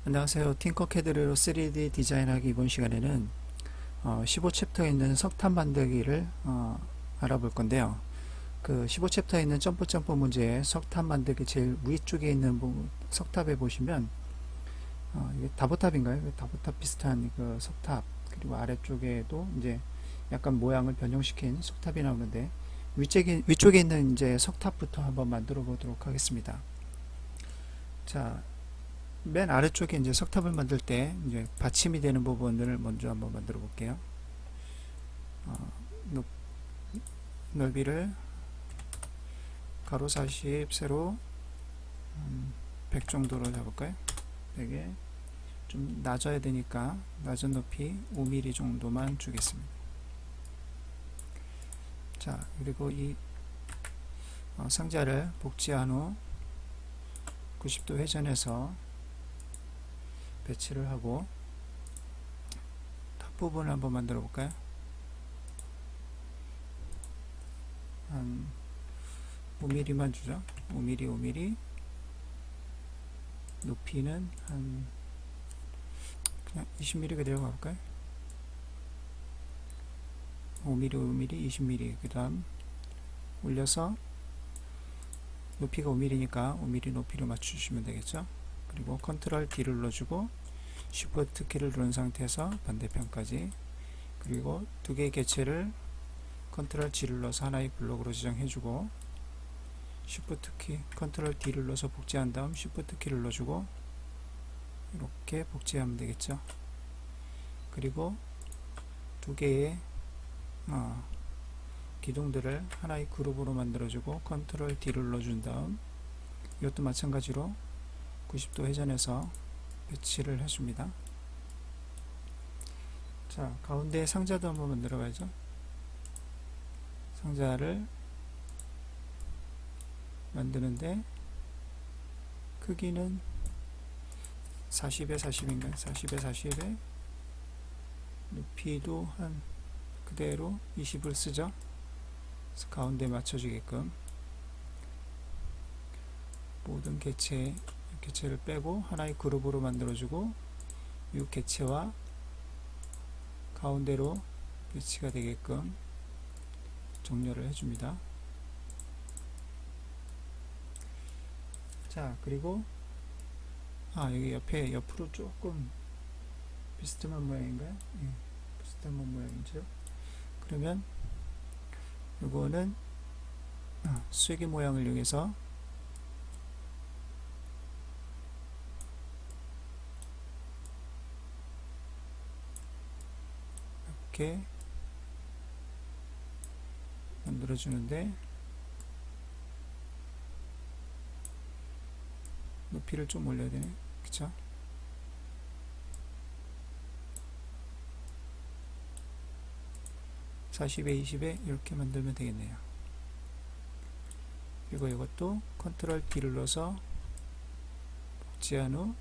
안녕하세요. 팅커캐드로 3D 디자인하기 이번 시간에는 15챕터에 있는 석탑 만들기를 알아볼 건데요. 그 15챕터에 있는 점프 문제의 석탑 만들기 제일 위쪽에 있는 석탑에 보시면 이게 다보탑인가요? 다보탑 비슷한 그 석탑, 그리고 아래쪽에도 이제 약간 모양을 변형시킨 석탑이 나오는데 위쪽에 있는 이제 석탑부터 한번 만들어 보도록 하겠습니다. 자, 맨 아래쪽에 이제 석탑을 만들 때 이제 받침이 되는 부분을 먼저 한번 만들어 볼게요. 넓이를 가로 40, 세로 100 정도로 잡을까요? 100에 좀 낮아야 되니까 낮은 높이 5mm 정도만 주겠습니다. 자, 그리고 이 상자를 복제한 후 90도 회전해서 배치를 하고 탑 부분을 한번 만들어 볼까요? 한 5mm만 주죠. 5mm 높이는 한 그냥 20mm 그대로 가볼까요? 5mm 20mm 그 다음 올려서 높이가 5mm니까 5mm 높이로 맞추시면 되겠죠. 그리고 컨트롤 D를 눌러주고 쉬프트 키를 누른 상태에서 반대편까지, 그리고 두 개의 개체를 컨트롤 G를 눌러서 하나의 블록으로 지정해주고 쉬프트 키 컨트롤 D를 눌러서 복제한 다음 쉬프트 키를 눌러주고 이렇게 복제하면 되겠죠. 그리고 두 개의 기둥들을 하나의 그룹으로 만들어주고 컨트롤 D를 눌러준 다음 이것도 마찬가지로 90도 회전해서 배치를 해줍니다. 자, 가운데 상자도 한번 만들어 봐야죠. 상자를 만드는데 크기는 40에 40인가요? 40에 40에 높이도 한 그대로 20을 쓰죠. 그래서 가운데 맞춰주게끔 모든 개체를 빼고 하나의 그룹으로 만들어주고 이 개체와 가운데로 배치가 되게끔 정렬을 해줍니다. 자, 그리고 여기 옆으로 조금 비스듬한 모양인가요? 예, 비스듬한 모양이죠. 그러면 이거는 쐐기 모양을 이용해서 이렇게 만들어주는데 높이를 좀 올려야 되네. 그쵸? (40에 20에) 이렇게 만들면 되겠네요. 그리고 이것도 컨트롤 D를 눌러서 복제한 후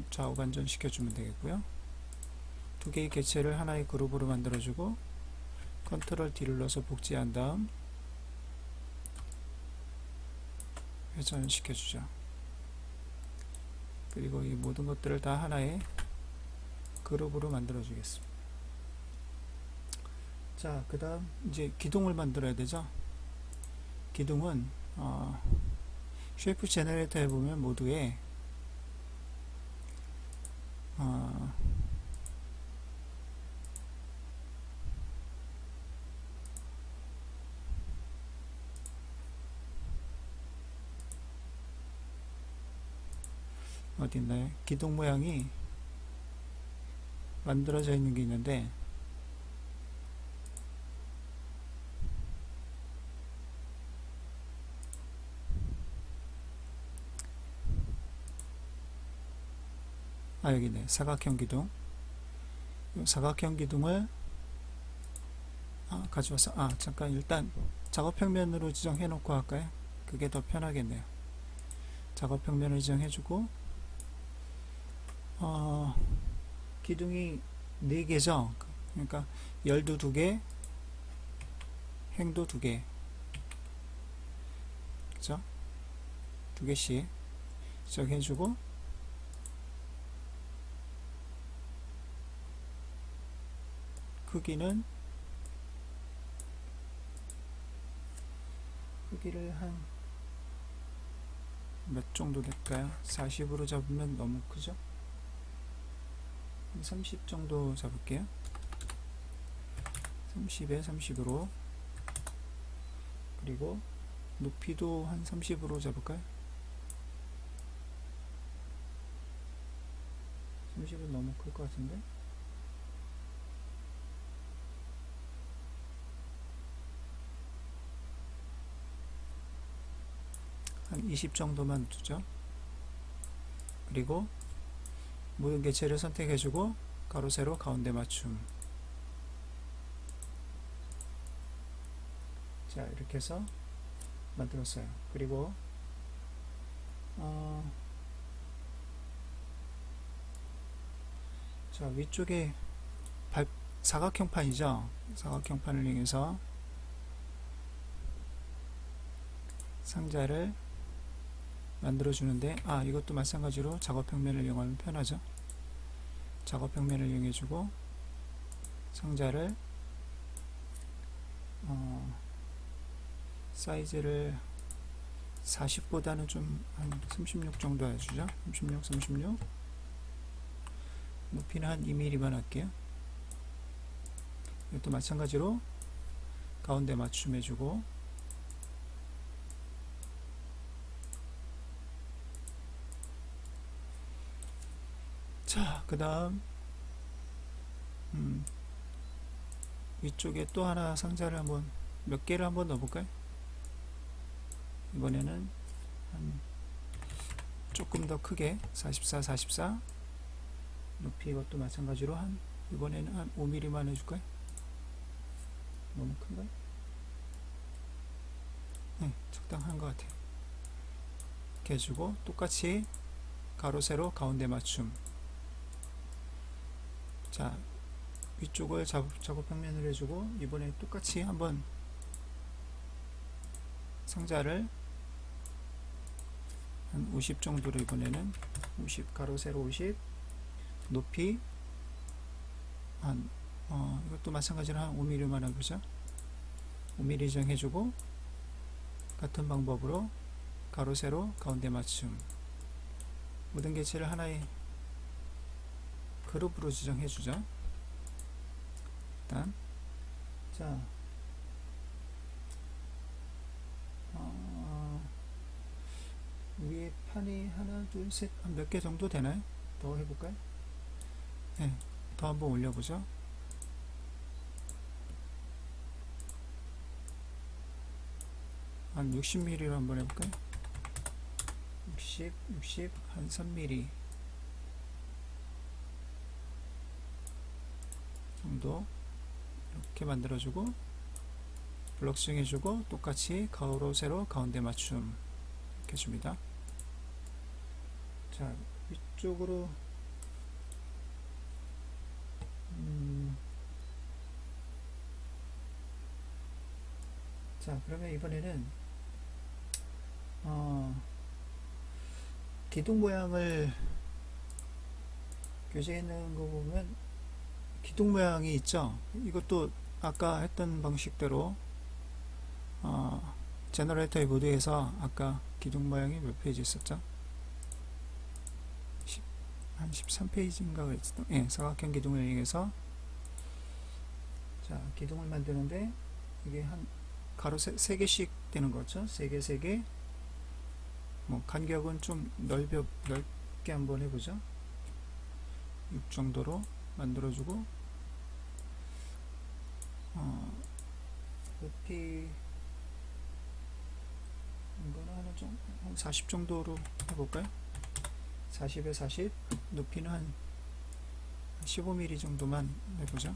좌우 반전 시켜주면 되겠고요. 두 개의 개체를 하나의 그룹으로 만들어주고 컨트롤 D를 눌러서 복제한 다음 회전시켜주죠. 그리고 이 모든 것들을 다 하나의 그룹으로 만들어 주겠습니다. 자, 그 다음 이제 기둥을 만들어야 되죠. 기둥은 쉐이프 제너레이터에 보면 모두에 어디 있나요? 기둥 모양이 만들어져 있는 게 있는데 여기 있네. 사각형 기둥. 사각형 기둥을 가져와서 잠깐 일단 작업 평면으로 지정해 놓고 할까요? 그게 더 편하겠네요. 작업 평면을 지정해 주고 기둥이 4개죠. 그러니까 열도 2개, 행도 2개. 그죠? 두 개씩 시작해주고, 크기를 한 몇 정도 될까요? 40으로 잡으면 너무 크죠? 30 정도 잡을게요. 30에 30으로. 그리고 높이도 한 30으로 잡을까요? 30은 너무 클 것 같은데? 한 20 정도만 두죠. 그리고 모든 개체를 선택해주고 가로 세로 가운데 맞춤. 자, 이렇게 해서 만들었어요. 그리고 자, 위쪽에 사각형판이죠. 사각형판을 이용해서 상자를 만들어 주는데, 이것도 마찬가지로 작업평면을 이용하면 편하죠. 작업평면을 이용해 주고 상자를 사이즈를 40보다는 좀 한 36 정도 해주죠. 36 높이는 한 2mm만 할게요. 이것도 마찬가지로 가운데 맞춤해주고, 자, 그 다음 위쪽에 또 하나 상자를 한번 몇 개를 한번 넣어볼까요? 이번에는 한 조금 더 크게 44 높이, 이것도 마찬가지로 이번에는 한 5mm만 해줄까요? 너무 큰가요? 네, 적당한 것 같아요. 이렇게 해주고 똑같이 가로 세로 가운데 맞춤. 자, 위쪽을 작업 평면을 해주고, 이번에 똑같이 한번 상자를 한 50 정도로, 이번에는 50 가로 세로 50 높이 한 이것도 마찬가지로 한 5mm만 해보죠. 5mm 정해주고 같은 방법으로 가로 세로 가운데 맞춤. 모든 개체를 하나의 그룹으로 지정해주죠. 일단 자, 위에 판이 하나 둘 셋 한 몇 개 정도 되나요? 더 해볼까요? 네, 더 한번 올려보죠. 한 60mm로 한번 해볼까요? 60 한 3mm 정도 이렇게 만들어주고, 블럭 수정해주고 똑같이 가로 세로 가운데 맞춤 이렇게 줍니다. 자, 위쪽으로 자, 그러면 이번에는 기둥 모양을 교재있는 거 보면 기둥 모양이 있죠. 이것도 아까 했던 방식대로 제너레이터의 모드에서 아까 기둥 모양이 몇 페이지 있었죠? 한 13페이지인가 그랬었던, 예, 사각형 기둥을 이용해서 자, 기둥을 만드는데 이게 한 가로 3개씩 되는 거죠. 3개 3개. 뭐 간격은 좀 넓게 한번 해보죠. 6 정도로 만들어주고, 높이 이거는 한 40 정도로 해볼까요? 40에 40 높이는 한 15mm 정도만 해보죠.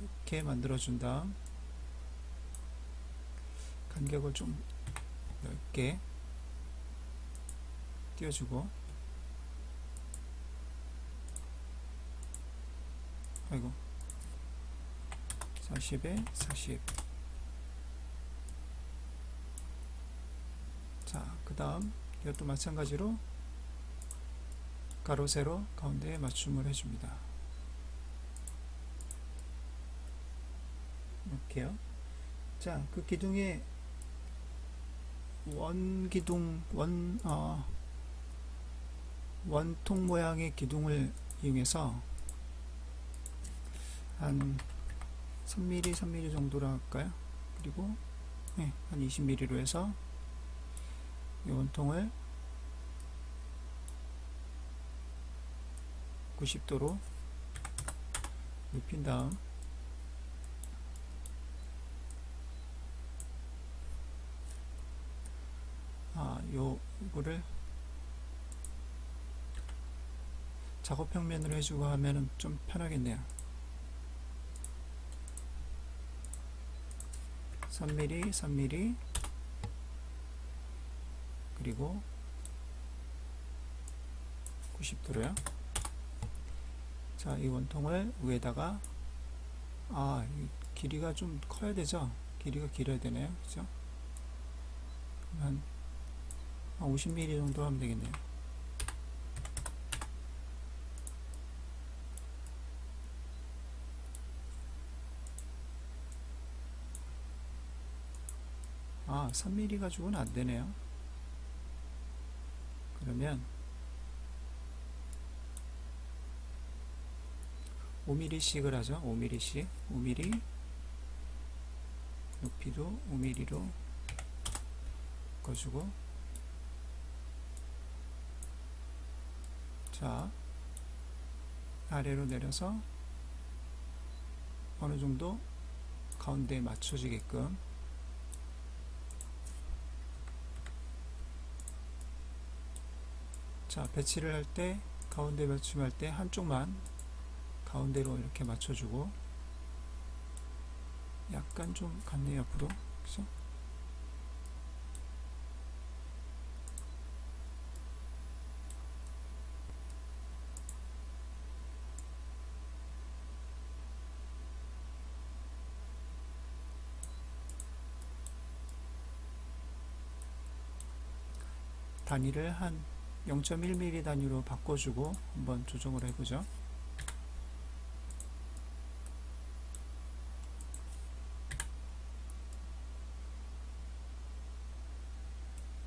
이렇게 만들어준 다음 간격을 좀 넓게 띄워주고, 아이고 40에 40. 자, 그 다음 이것도 마찬가지로 가로 세로 가운데에 맞춤을 해줍니다. 이렇게요. 자, 그 기둥에 원통 모양의 기둥을 이용해서 한 3mm, 3mm 정도로 할까요? 그리고 네, 한 20mm로 해서 이 원통을 90도로 눕힌 다음 이거를 작업 평면으로 해주고 하면은 좀 편하겠네요. 3mm, 3mm 그리고 90도로요. 자, 이 원통을 위에다가 이 길이가 좀 커야 되죠. 길이가 길어야 되네요. 그죠? 한 50mm 정도 하면 되겠네요. 아, 3mm 가지고는 안 되네요. 그러면 5mm씩을 하죠. 5mm씩. 5mm 높이도 5mm로 바꿔주고, 자, 아래로 내려서 어느 정도 가운데에 맞춰지게끔 자, 배치를 할 때 가운데 맞춤할 때 한쪽만 가운데로 이렇게 맞춰주고, 약간 좀 갔네요 옆으로. 그죠? 단위를 한 0.1mm 단위로 바꿔주고 한번 조정을 해보죠.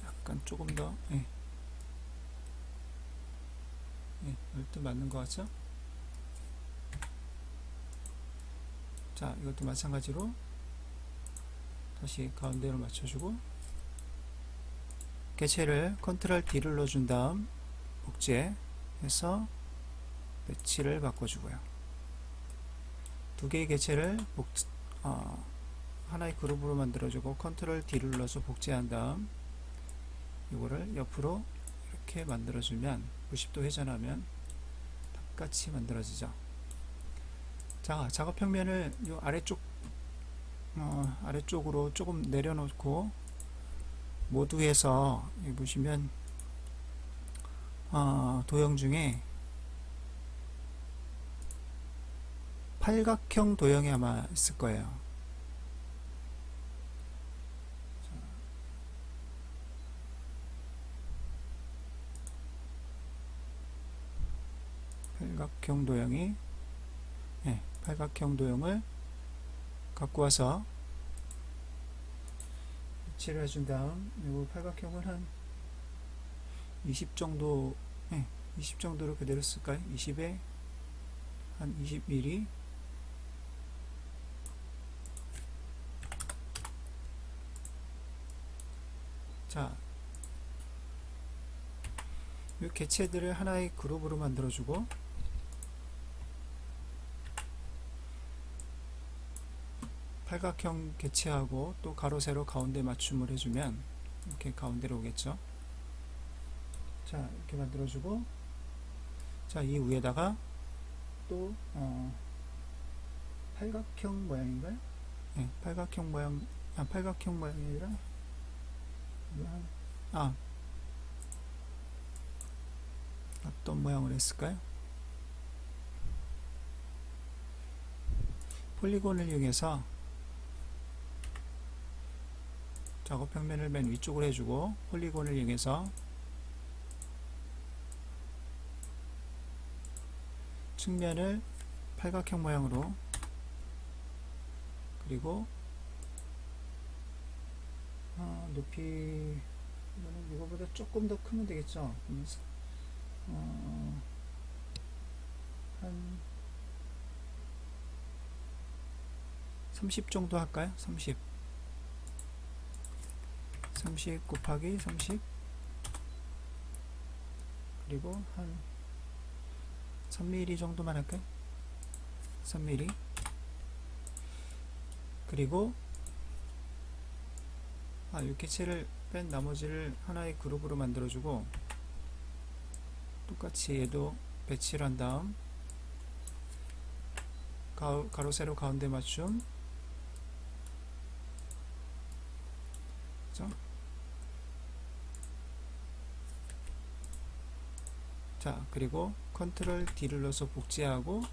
약간 조금 더 이것도 맞는 것 같죠? 자, 이것도 마찬가지로 다시 가운데로 맞춰주고, 개체를 컨트롤 D를 눌러준 다음 복제해서 배치를 바꿔주고요. 두 개의 개체를 하나의 그룹으로 만들어주고 컨트롤 D를 눌러서 복제한 다음 이거를 옆으로 이렇게 만들어주면 90도 회전하면 똑같이 만들어지죠. 자, 작업 평면을 이 아래쪽으로 조금 내려놓고 모두에서 여기 보시면 도형 중에 팔각형 도형이 아마 있을 거예요. 팔각형 도형이 팔각형 도형을 갖고 와서 배치를 해준 다음 이 팔각형을 한 20 정도 20 정도로 그대로 쓸까요? 20에 한 20mm. 자, 이 개체들을 하나의 그룹으로 만들어주고, 팔각형 개체하고 또 가로 세로 가운데 맞춤을 해주면 이렇게 가운데로 오겠죠. 자, 이렇게 만들어주고, 자, 이 위에다가 또 팔각형 모양인가요? 네, 팔각형 모양. 팔각형 모양이 아니라 어떤 모양을 했을까요? 폴리곤을 이용해서 작업 평면을 맨 위쪽으로 해주고 폴리곤을 이용해서 측면을 팔각형 모양으로, 그리고 높이 이거는 이거보다 조금 더 크면 되겠죠. 한 30 정도 할까요? 30 곱하기 30, 그리고 한 3mm 정도만 할까요? 3mm. 그리고 이 개체를 뺀 나머지를 하나의 그룹으로 만들어주고, 똑같이 얘도 배치를 한 다음 가로 세로 가운데 맞춤. 그죠? 자, 그리고 컨트롤 D를 눌러서 복제하고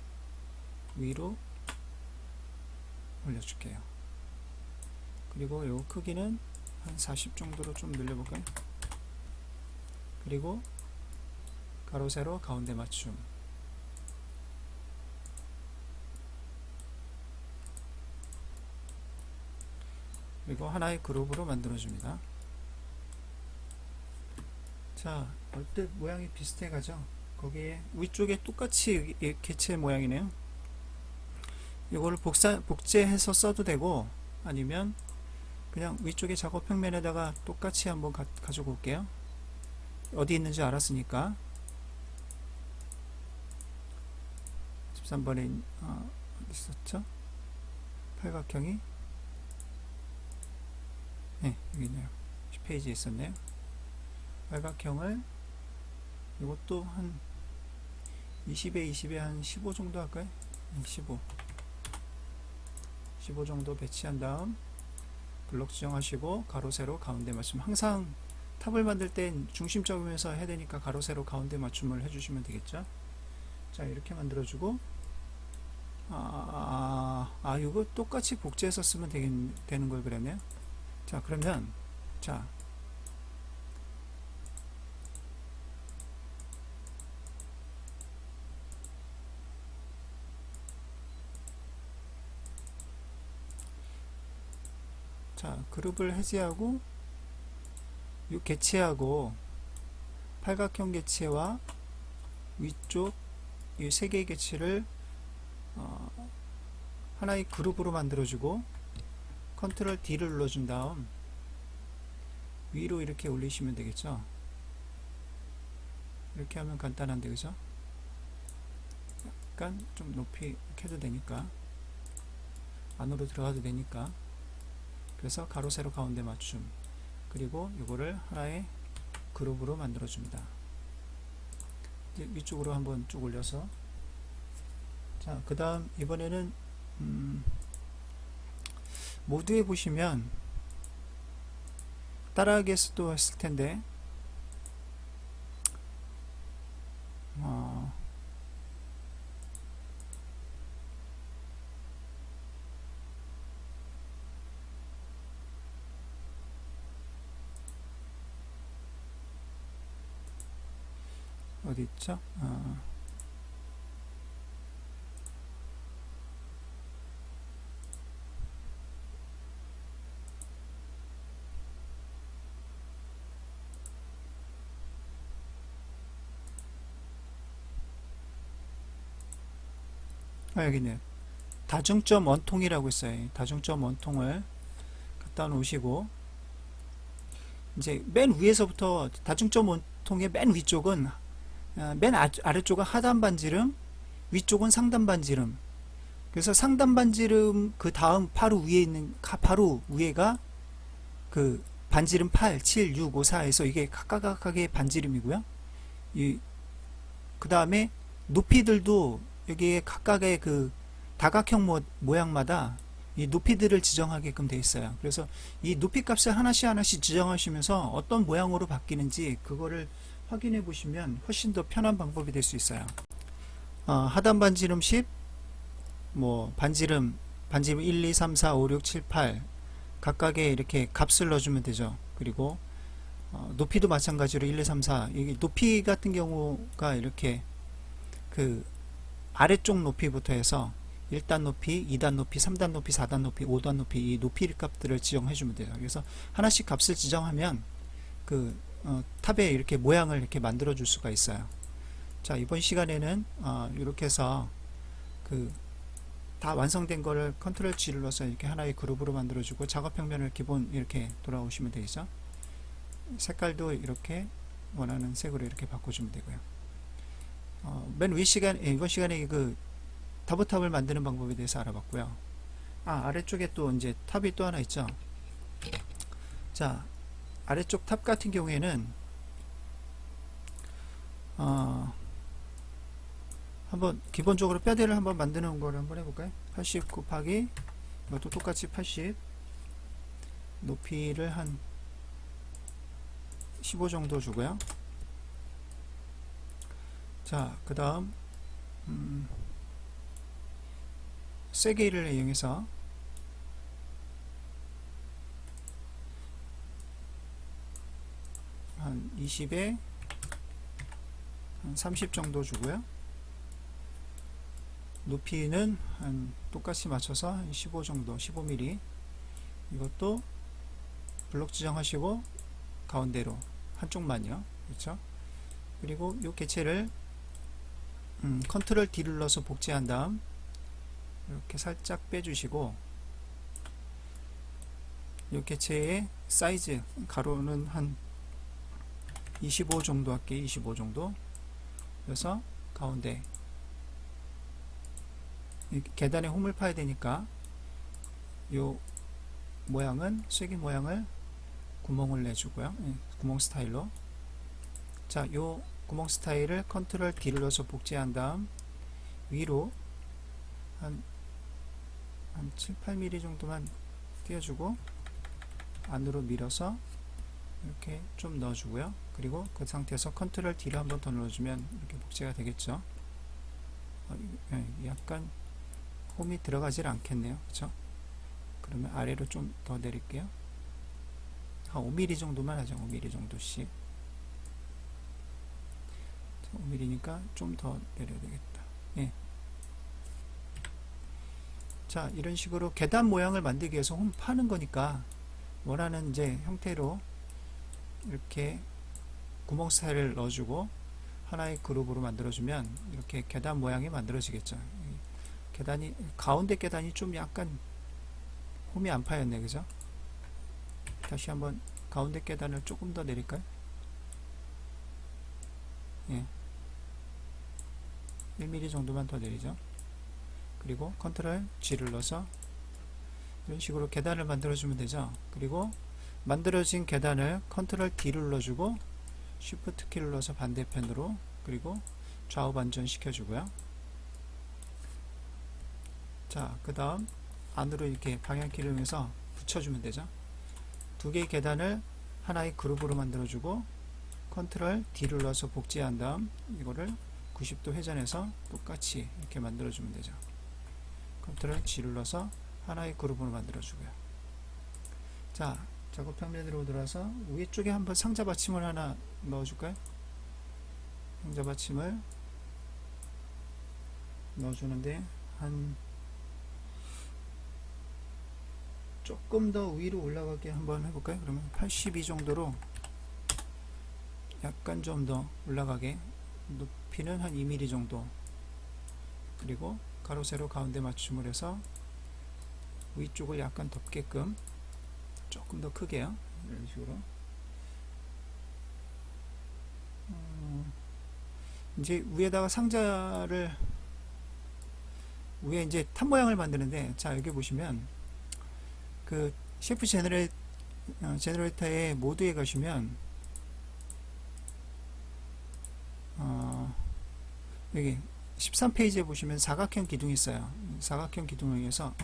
위로 올려줄게요. 그리고 요 크기는 한 40 정도로 좀 늘려볼까요? 그리고 가로 세로 가운데 맞춤. 그리고 하나의 그룹으로 만들어줍니다. 자, 얼뜻 모양이 비슷해 가죠? 거기에 위쪽에 똑같이 개체 모양이네요. 이거를 복제해서 써도 되고, 아니면 그냥 위쪽에 작업 평면에다가 똑같이 한번 가지고 올게요. 어디 있는지 알았으니까. 13번에 어디 있었죠? 팔각형이, 네, 여기 있네요. 10페이지에 있었네요. 팔각형을 이것도 한 20에 20에 한 15 정도 할까요? 15 정도 배치한 다음 블록 지정하시고 가로 세로 가운데 맞춤. 항상 탑을 만들 땐 중심 잡으면서 해야 되니까 가로 세로 가운데 맞춤을 해주시면 되겠죠. 자, 이렇게 만들어주고, 이거 똑같이 복제해서 쓰면 되는 걸 그랬네요. 자, 그러면 자, 그룹을 해제하고 이 개체하고 팔각형 개체와 위쪽 이 세 개의 개체를 하나의 그룹으로 만들어주고 컨트롤 D를 눌러준 다음 위로 이렇게 올리시면 되겠죠. 이렇게 하면 간단한데, 그죠? 약간 좀 높이 이렇게 해도 되니까, 안으로 들어가도 되니까. 그래서 가로 세로 가운데 맞춤. 그리고 이거를 하나의 그룹으로 만들어 줍니다. 이제 위쪽으로 한번 쭉 올려서, 자, 그 다음 이번에는 모드에 보시면 따라하기 수도 했을 텐데, 어디 있죠? 여기 있네요. 다중점 원통이라고 있어요. 다중점 원통을 갖다 놓으시고, 이제 맨 위에서부터 다중점 원통의 맨 위쪽은 맨 아래쪽은 하단 반지름, 위쪽은 상단 반지름. 그래서 상단 반지름 그 다음 바로 위에 있는 바로 위에가 그 반지름 8, 7, 6, 5, 4에서 이게 각각의 반지름이고요. 그 다음에 높이들도 여기에 각각의 그 다각형 모양마다 이 높이들을 지정하게끔 되어 있어요. 그래서 이 높이 값을 하나씩 지정하시면서 어떤 모양으로 바뀌는지 그거를 확인해 보시면 훨씬 더 편한 방법이 될 수 있어요. 하단 반지름 10, 반지름 1, 2, 3, 4, 5, 6, 7, 8, 각각의 이렇게 값을 넣어주면 되죠. 그리고 높이도 마찬가지로 1, 2, 3, 4. 여기 높이 같은 경우가 이렇게 그 아래쪽 높이부터 해서 1단 높이, 2단 높이, 3단 높이, 4단 높이, 5단 높이, 이 높이 값들을 지정해 주면 돼요. 그래서 하나씩 값을 지정하면 그 탑에 이렇게 모양을 이렇게 만들어 줄 수가 있어요. 자, 이번 시간에는 이렇게 해서 그 다 완성된 거를 컨트롤 G를 눌러서 이렇게 하나의 그룹으로 만들어 주고, 작업 평면을 기본 이렇게 돌아오시면 되겠죠. 색깔도 이렇게 원하는 색으로 이렇게 바꿔주면 되고요. 맨 위 이번 시간에 그 더블탑을 만드는 방법에 대해서 알아봤고요. 아래쪽에 또 이제 탑이 또 하나 있죠. 자, 아래쪽 탑 같은 경우에는 한번 기본적으로 뼈대를 한번 만드는 걸 한번 해볼까요? 80 곱하기 이것도 똑같이 80, 높이를 한 15 정도 주고요. 자, 그 다음 세게일을 이용해서 한 20에 한 30 정도 주고요. 높이는 한 똑같이 맞춰서 한 15 정도, 15mm. 이것도 블록 지정하시고 가운데로 한쪽만요. 그렇죠? 그리고 이 개체를 컨트롤 D를 눌러서 복제한 다음 이렇게 살짝 빼주시고, 이 개체의 사이즈 가로는 한 25 정도 할게요. 25 정도. 그래서 가운데 계단에 홈을 파야 되니까 요 모양은 쐐기 모양을 구멍을 내주고요. 구멍 스타일로. 자, 요 구멍 스타일을 컨트롤 D를 눌러서 복제한 다음 위로 한 7, 8mm 정도만 띄워주고 안으로 밀어서 이렇게 좀 넣어주고요. 그리고 그 상태에서 컨트롤 D를 한번 더 눌러주면 이렇게 복제가 되겠죠. 약간 홈이 들어가질 않겠네요. 그쵸? 그러면 아래로 좀 더 내릴게요. 한 5mm 정도만 하죠. 5mm 정도씩. 5mm니까 좀 더 내려야 되겠다. 예. 자, 이런 식으로 계단 모양을 만들기 위해서 홈 파는 거니까 원하는 이제 형태로 이렇게 구멍 스타일을 넣어주고 하나의 그룹으로 만들어주면 이렇게 계단 모양이 만들어지겠죠. 계단이, 가운데 계단이 좀 약간 홈이 안 파였네. 그죠? 다시 한번 가운데 계단을 조금 더 내릴까요? 예. 1mm 정도만 더 내리죠. 그리고 컨트롤 G를 넣어서 이런 식으로 계단을 만들어주면 되죠. 그리고 만들어진 계단을 컨트롤 D를 눌러주고 쉬프트 키를 눌러서 반대편으로, 그리고 좌우 반전 시켜주고요. 자, 그 다음 안으로 이렇게 방향키를 이용해서 붙여주면 되죠. 두 개의 계단을 하나의 그룹으로 만들어주고 컨트롤 D를 눌러서 복제한 다음 이거를 90도 회전해서 똑같이 이렇게 만들어주면 되죠. 컨트롤 G를 눌러서 하나의 그룹으로 만들어주고요. 자, 작업 평면으로 들어와서 위쪽에 한번 상자 받침을 하나 넣어줄까요? 상자 받침을 넣어주는데 한 조금 더 위로 올라가게 한번 해볼까요? 그러면 82 정도로 약간 좀 더 올라가게, 높이는 한 2mm 정도, 그리고 가로 세로 가운데 맞춤을 해서 위쪽을 약간 덮게끔 조금 더 크게요. 이런 식으로. 이제 위에다가 상자를, 위에 이제 탑 모양을 만드는데, 자, 여기 보시면 그 셰프 제너레이터의 모드에 가시면 여기 13페이지에 보시면 사각형 기둥이 있어요. 사각형 기둥을 위해서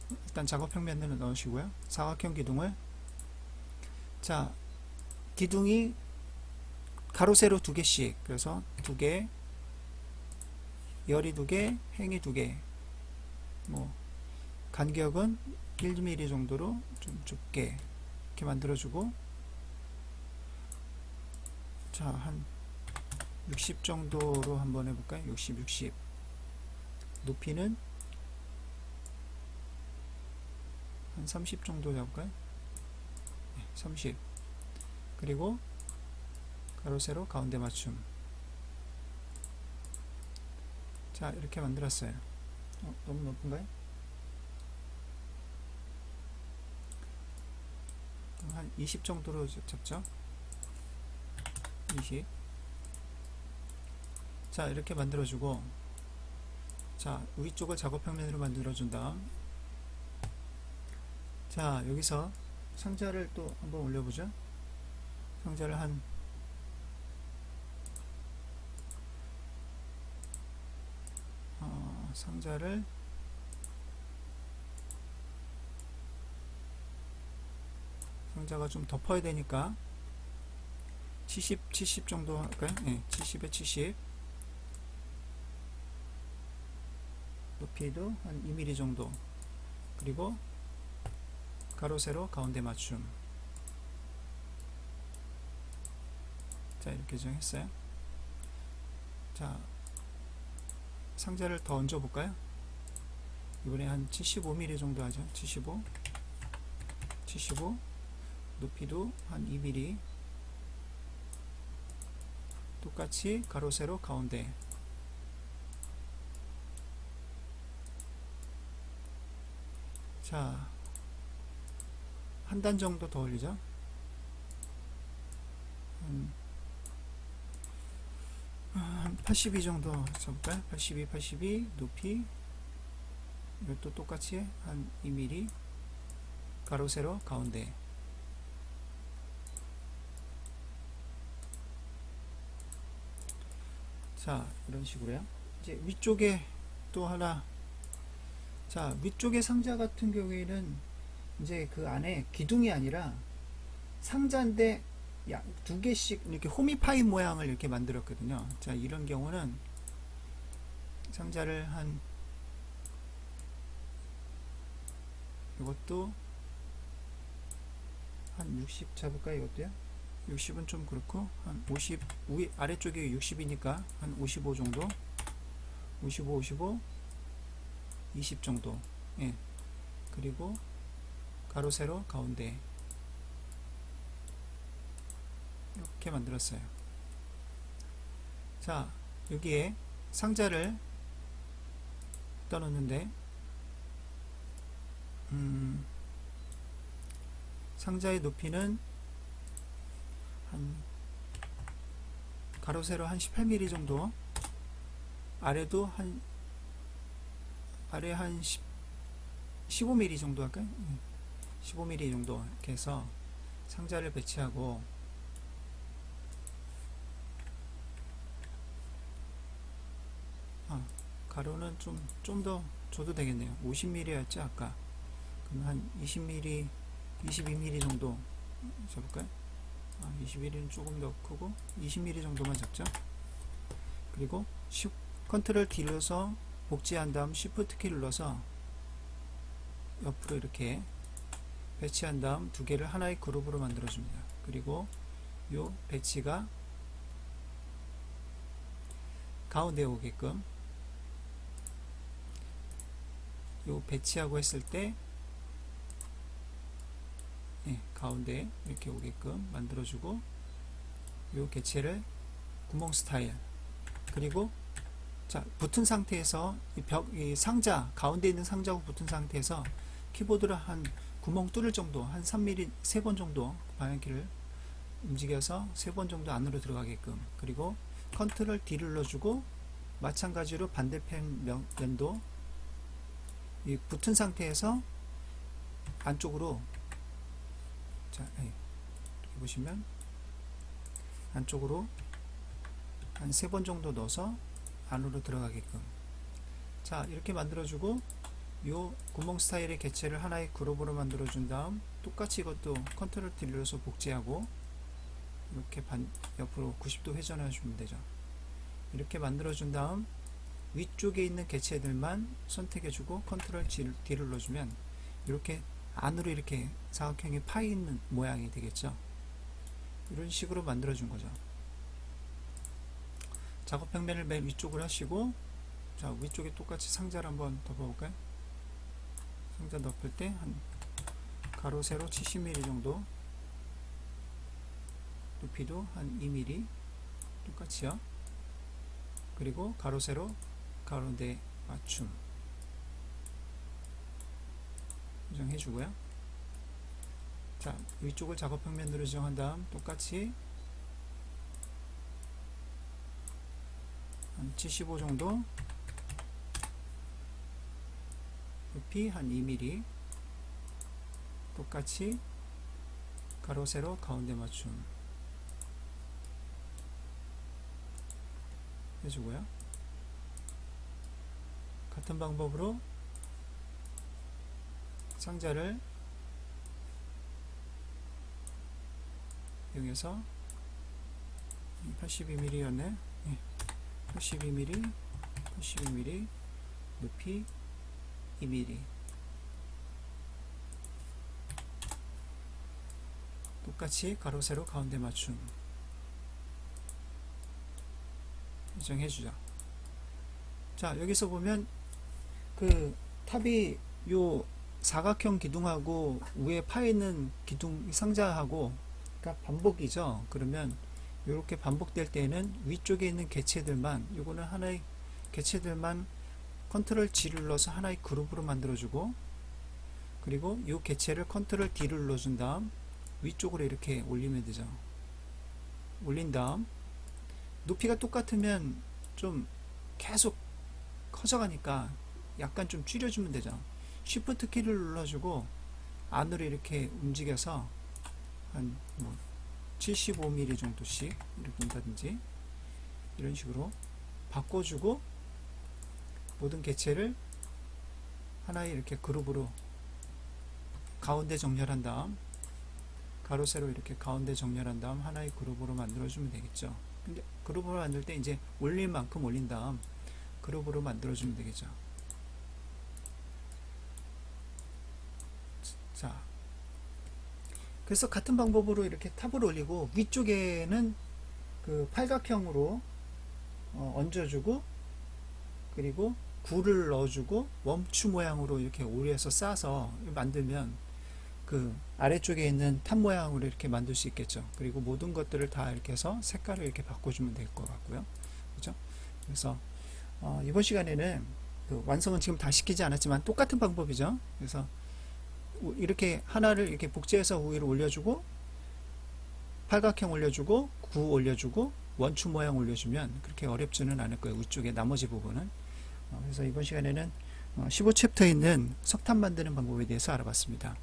일단 작업 평면을 넣으시고요. 사각형 기둥을, 자, 기둥이 가로 세로 두 개씩, 그래서 두 개, 열이 두 개, 행이 두 개, 뭐 간격은 1mm 정도로 좀 좁게 이렇게 만들어주고, 자, 한 60 정도로 한번 해볼까요? 60. 높이는 한 30 정도 잡을까요? 네, 30. 그리고 가로 세로 가운데 맞춤. 자, 이렇게 만들었어요. 너무 높은가요? 한 20 정도로 잡죠. 20. 자, 이렇게 만들어주고, 자, 위쪽을 작업평면으로 만들어준 다음, 자, 여기서 상자를 또 한번 올려보죠. 상자를 상자를 상자가 좀 덮어야 되니까 70 정도 할까요? 네, 70에 70. 높이도 한 2mm 정도. 그리고 가로 세로 가운데 맞춤. 자, 이렇게 정했어요. 자, 상자를 더 얹어 볼까요? 이번에 한 75mm 정도 하죠. 75. 높이도 한 2mm. 똑같이 가로 세로 가운데. 자, 한 단 정도 더 올리죠. 한 82 정도 잡을까요? 82 높이. 이것도 똑같이 한 2mm. 가로 세로 가운데. 자, 이런 식으로요. 이제 위쪽에 또 하나. 자, 위쪽의 상자 같은 경우에는 이제 그 안에 기둥이 아니라 상자인데 두 개씩 이렇게 호미파이 모양을 이렇게 만들었거든요. 자, 이런 경우는 상자를 이것도 한 60 잡을까요? 이것도요? 60은 좀 그렇고 한 50, 아래쪽이 60이니까 한 55 정도. 55 20 정도. 예. 그리고 가로 세로 가운데 이렇게 만들었어요. 자, 여기에 상자를 떠놓는데 상자의 높이는 한 가로 세로 한 18mm 정도. 아래도 아래 한 15mm 정도 할까요? 15mm 정도 이렇게 해서 상자를 배치하고, 가로는 좀 더 줘도 되겠네요. 50mm였죠 아까. 그럼 한 20mm 22mm 정도 잡을까요? 21mm는 조금 더 크고 20mm 정도만 잡죠. 그리고 컨트롤 D 눌러서 복제한 다음 Shift 키 눌러서 옆으로 이렇게 배치한 다음 두 개를 하나의 그룹으로 만들어 줍니다. 그리고 요 배치가 가운데 오게끔, 요 배치하고 했을 때 가운데 이렇게 오게끔 만들어주고, 요 개체를 구멍 스타일. 그리고 자, 붙은 상태에서 이 상자 가운데 있는 상자하고 붙은 상태에서 키보드를 한 구멍 뚫을 정도, 한 3mm 3번 정도 방향키를 움직여서 3번 정도 안으로 들어가게끔. 그리고 컨트롤 D를 눌러주고 마찬가지로 반대편 면도 이 붙은 상태에서 안쪽으로, 자, 이렇게 보시면 안쪽으로 한 3번 정도 넣어서 안으로 들어가게끔. 자, 이렇게 만들어주고 요 구멍 스타일의 개체를 하나의 그룹으로 만들어준 다음 똑같이 이것도 컨트롤 D 눌러서 복제하고 이렇게 옆으로 90도 회전해 주면 되죠. 이렇게 만들어준 다음 위쪽에 있는 개체들만 선택해주고 컨트롤 D를 눌러주면 이렇게 안으로 이렇게 사각형이 파 있는 모양이 되겠죠. 이런 식으로 만들어 준 거죠. 작업 평면을 맨 위쪽으로 하시고, 자, 위쪽에 똑같이 상자를 한번 덮어볼까요? 상자 덮을 때 한 가로 세로 70mm 정도, 높이도 한 2mm 똑같이요. 그리고 가로 세로 가운데 맞춤 지정해 주고요. 자, 위쪽을 작업 평면으로 지정한 다음 똑같이 한 75 정도, 높이 한 2mm, 똑같이 가로 세로 가운데 맞춤 해주고요. 같은 방법으로 상자를 이용해서 82mm였네. 82mm, 82mm, 높이 2mm, 똑같이 가로 세로 가운데 맞춤 지정해주죠. 자, 여기서 보면 그 탑이 요 사각형 기둥하고 위에 파 있는 기둥 상자하고 그러니까 반복이죠. 그러면 이렇게 반복될 때는 위쪽에 있는 개체들만, 요거는 하나의 개체들만 컨트롤 G를 눌러서 하나의 그룹으로 만들어주고, 그리고 이 개체를 컨트롤 D를 눌러준 다음 위쪽으로 이렇게 올리면 되죠. 올린 다음 높이가 똑같으면 좀 계속 커져가니까 약간 좀 줄여주면 되죠. Shift 키를 눌러주고 안으로 이렇게 움직여서 한 뭐 75mm 정도씩 이렇게 한다든지 이런 식으로 바꿔주고, 모든 개체를 하나의 이렇게 그룹으로 가운데 정렬한 다음 가로 세로 이렇게 가운데 정렬한 다음 하나의 그룹으로 만들어주면 되겠죠. 근데 그룹으로 만들 때 이제 올릴 만큼 올린 다음 그룹으로 만들어주면 되겠죠. 자, 그래서 같은 방법으로 이렇게 탑을 올리고 위쪽에는 그 팔각형으로 얹어주고, 그리고 굴을 넣어주고 멈추 모양으로 이렇게 오려서 싸서 만들면 그 아래쪽에 있는 탑 모양으로 이렇게 만들 수 있겠죠. 그리고 모든 것들을 다 이렇게 해서 색깔을 이렇게 바꿔주면 될 것 같고요. 그렇죠? 그래서 이번 시간에는 그 완성은 지금 다 시키지 않았지만 똑같은 방법이죠. 그래서 이렇게 하나를 이렇게 복제해서 위로 올려주고, 팔각형 올려주고, 구 올려주고, 원추 모양 올려주면 그렇게 어렵지는 않을 거예요. 위쪽에 나머지 부분은. 그래서 이번 시간에는 15챕터에 있는 석탄 만드는 방법에 대해서 알아봤습니다.